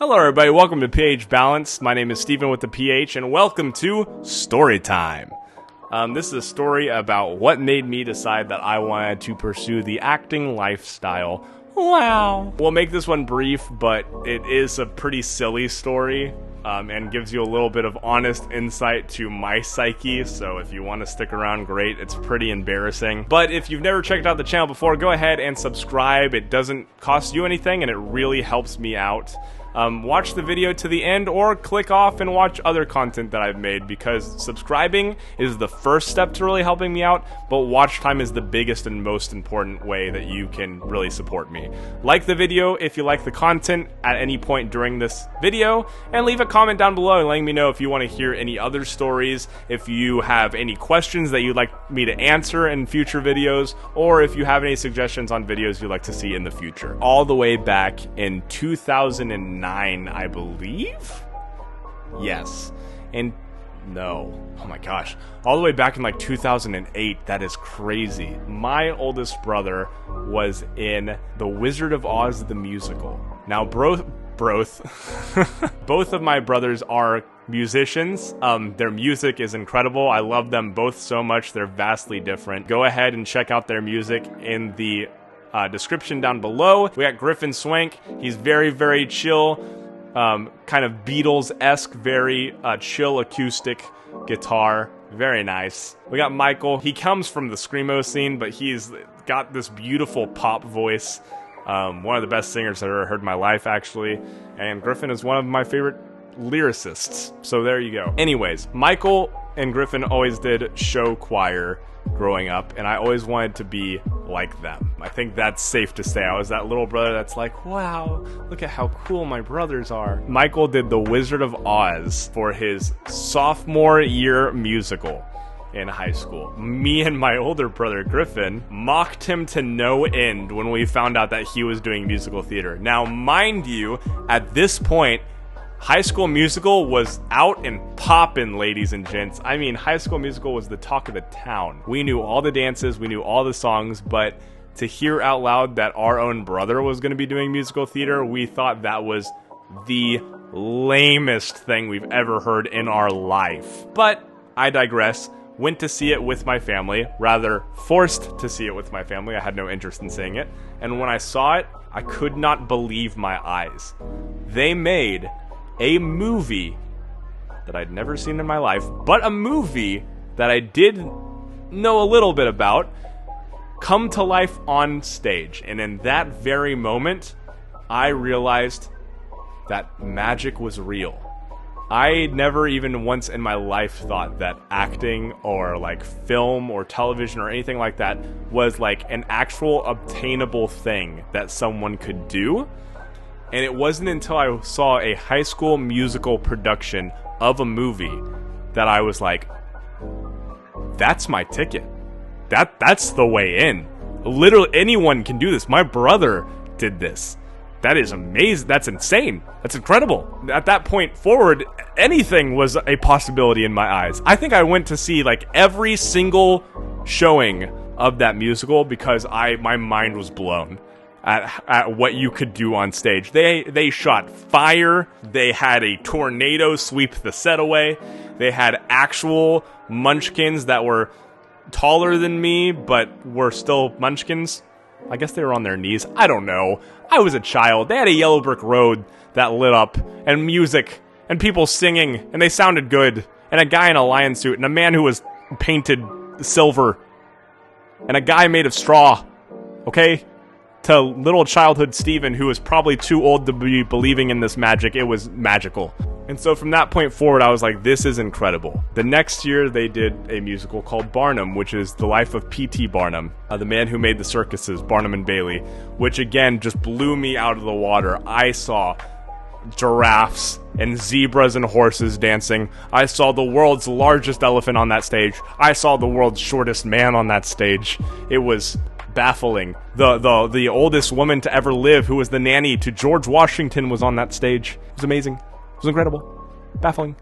Hello everybody, welcome to PH Balance. My name is Steven with the PH, and welcome to Story Time. This is a story about what made me decide that I wanted to pursue the acting lifestyle. Wow. We'll make this one brief, but it is a pretty silly story, and gives you a little bit of honest insight to my psyche, so if you want to stick around, great. It's pretty embarrassing. But if you've never checked out the channel before, go ahead and subscribe. It doesn't cost you anything, and it really helps me out. Watch the video to the end or click off and watch other content that I've made, because subscribing is the first step to really helping me out, but watch time is the biggest and most important way that you can really support me. Like the video if you like the content at any point during this video, and leave a comment down below letting me know if you want to hear any other stories, if you have any questions that you'd like me to answer in future videos, or if you have any suggestions on videos you'd like to see in the future. All the way back in 2009, I believe? Yes. And no. Oh my gosh. All the way back in like 2008. That is crazy. My oldest brother was in The Wizard of Oz the musical. Now, both of my brothers are musicians. Their music is incredible. I love them both so much. They're vastly different. Go ahead and check out their music in the description down below. We got Griffin Swank. He's very, very chill, kind of Beatles-esque, very chill acoustic guitar. Very nice. We got Michael. He comes from the screamo scene, but he's got this beautiful pop voice. One of the best singers I've ever heard in my life, actually. And Griffin is one of my favorite lyricists. So there you go. Anyways, Michael and Griffin always did show choir growing up, and I always wanted to be like them. I think that's safe to say. I was that little brother that's like, wow, look at how cool my brothers are. Michael did The Wizard of Oz for his sophomore year musical in high school. Me and my older brother Griffin mocked him to no end when we found out that he was doing musical theater. Now, mind you, at this point, High School Musical was out and poppin', ladies and gents. I mean, High School Musical was the talk of the town. We knew all the dances, we knew all the songs, but to hear out loud that our own brother was going to be doing musical theater, we thought that was the lamest thing we've ever heard in our life. But I digress. Went to see it with my family, rather forced to see it with my family. I had no interest in seeing it. And when I saw it, I could not believe my eyes. They made a movie that I'd never seen in my life, but a movie that I did know a little bit about, come to life on stage. And in that very moment, I realized that magic was real. I never even once in my life thought that acting or like film or television or anything like that was like an actual obtainable thing that someone could do. And it wasn't until I saw a High School Musical production of a movie that I was like, that's my ticket. That's the way in. Literally anyone can do this. My brother did this. That is amazing. That's insane. That's incredible. At that point forward, anything was a possibility in my eyes. I think I went to see like every single showing of that musical because my mind was blown at what you could do on stage. They shot fire. They had a tornado sweep the set away. They had actual munchkins that were taller than me, but were still munchkins. I guess they were on their knees. I don't know. I was a child. They had a yellow brick road that lit up, and music, and people singing, and they sounded good, and a guy in a lion suit, and a man who was painted silver, and a guy made of straw. Okay? To little childhood Steven, who was probably too old to be believing in this magic, it was magical. And so from that point forward, I was like, this is incredible. The next year, they did a musical called Barnum, which is the life of P.T. Barnum, the man who made the circuses, Barnum and Bailey, which again just blew me out of the water. I saw giraffes and zebras and horses dancing. I saw the world's largest elephant on that stage. I saw the world's shortest man on that stage. It was baffling. The oldest woman to ever live, who was the nanny to George Washington, was on that stage. It was amazing. It was incredible. Baffling.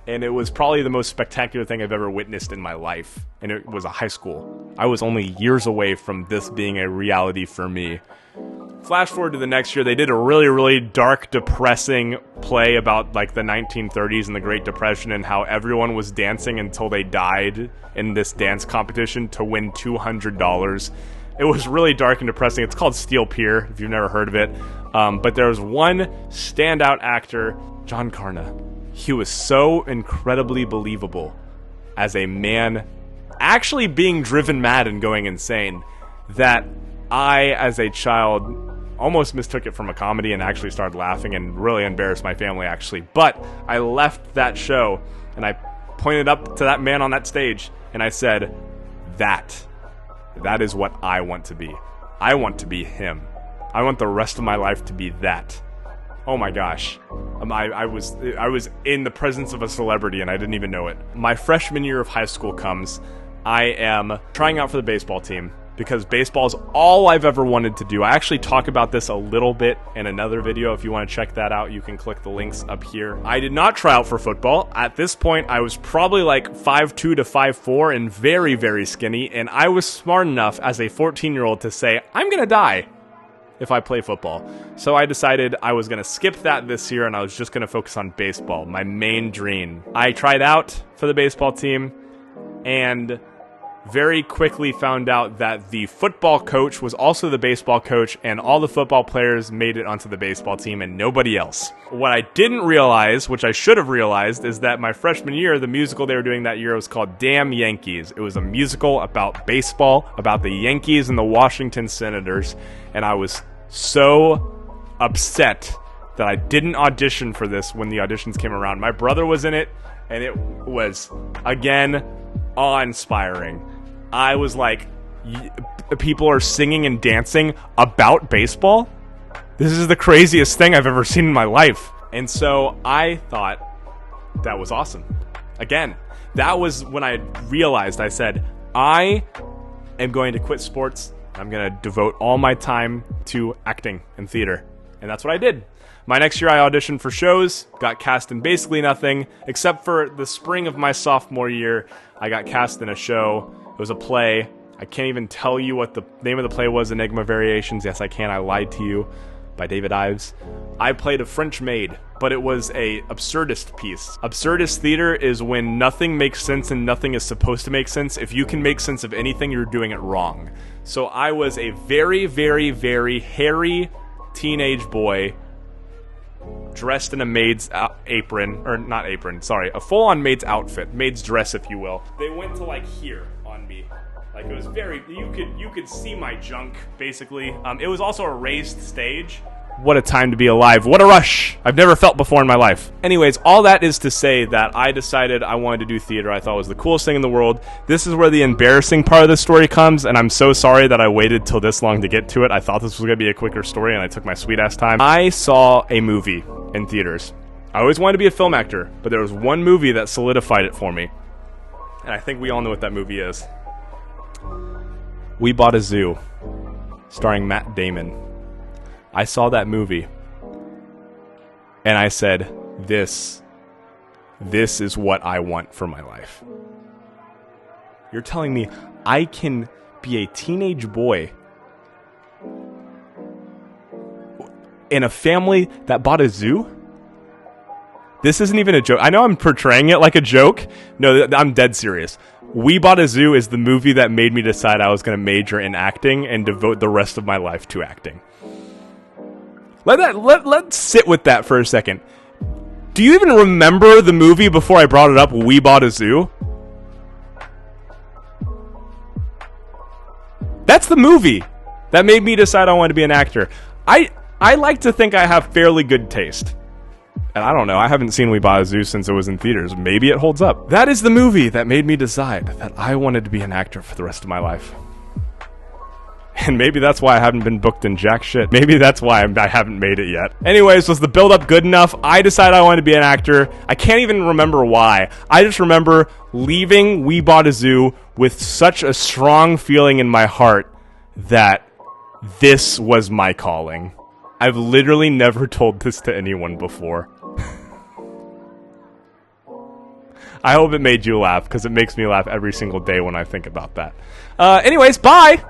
And it was probably the most spectacular thing I've ever witnessed in my life. And it was a high school. I was only years away from this being a reality for me. Flash forward to the next year, they did a really, really dark, depressing play about like the 1930s and the Great Depression and how everyone was dancing until they died in this dance competition to win $200. It was really dark and depressing. It's called Steel Pier, if you've never heard of it. But there was one standout actor, John Carna. He was so incredibly believable as a man actually being driven mad and going insane that I, as a child, almost mistook it from a comedy and actually started laughing and really embarrassed my family, actually. But I left that show and I pointed up to that man on that stage and I said, that is what I want to be. I want to be him. I want the rest of my life to be that. Oh my gosh. I was in the presence of a celebrity and I didn't even know it. My freshman year of high school comes. I am trying out for the baseball team because baseball is all I've ever wanted to do. I actually talk about this a little bit in another video. If you want to check that out, you can click the links up here. I did not try out for football. At this point, I was probably like 5'2 to 5'4 and very, very skinny, and I was smart enough as a 14-year-old to say, I'm going to die if I play football. So I decided I was going to skip that this year and I was just going to focus on baseball, my main dream. I tried out for the baseball team and very quickly found out that the football coach was also the baseball coach and all the football players made it onto the baseball team and nobody else. What I didn't realize, which I should have realized, is that my freshman year, the musical they were doing that year was called Damn Yankees. It was a musical about baseball, about the Yankees and the Washington Senators, and I was so upset that I didn't audition for this when the auditions came around. My brother was in it, and it was, again, awe-inspiring. I was like, people are singing and dancing about baseball? This is the craziest thing I've ever seen in my life. And so I thought that was awesome. Again, that was when I realized, I said, I am going to quit sports. I'm going to devote all my time to acting and theater. And that's what I did. My next year I auditioned for shows, got cast in basically nothing, except for the spring of my sophomore year, I got cast in a show. It was a play. I can't even tell you what the name of the play was, Enigma Variations. Yes, I can. I lied to you. By David Ives. I played a French maid, but it was a absurdist piece. Absurdist theater is when nothing makes sense and nothing is supposed to make sense. If you can make sense of anything, you're doing it wrong. So I was a very, very, very hairy teenage boy dressed in a maid's apron, or not apron, sorry, a full-on maid's outfit, maid's dress, if you will. They went to like here on me. Like it was very, you could see my junk, basically. It was also a raised stage. What a time to be alive. What a rush I've never felt before in my life. Anyways, all that is to say that I decided I wanted to do theater. I thought it was the coolest thing in the world. This is where the embarrassing part of the story comes, and I'm so sorry that I waited till this long to get to it. I thought this was going to be a quicker story, and I took my sweet-ass time. I saw a movie in theaters. I always wanted to be a film actor, but there was one movie that solidified it for me. And I think we all know what that movie is. We Bought a Zoo, starring Matt Damon. I saw that movie, and I said, this is what I want for my life. You're telling me I can be a teenage boy in a family that bought a zoo? This isn't even a joke. I know I'm portraying it like a joke. No, I'm dead serious. We Bought a Zoo is the movie that made me decide I was going to major in acting and devote the rest of my life to acting. Let's sit with that for a second. Do you even remember the movie before I brought it up, We Bought a Zoo? That's the movie that made me decide I wanted to be an actor. I like to think I have fairly good taste. And I don't know, I haven't seen We Bought a Zoo since it was in theaters. Maybe it holds up. That is the movie that made me decide that I wanted to be an actor for the rest of my life. And maybe that's why I haven't been booked in jack shit. Maybe that's why I haven't made it yet. Anyways, was the build-up good enough? I decided I wanted to be an actor. I can't even remember why. I just remember leaving We Bought a Zoo with such a strong feeling in my heart that this was my calling. I've literally never told this to anyone before. I hope it made you laugh, because it makes me laugh every single day when I think about that. Anyways, bye!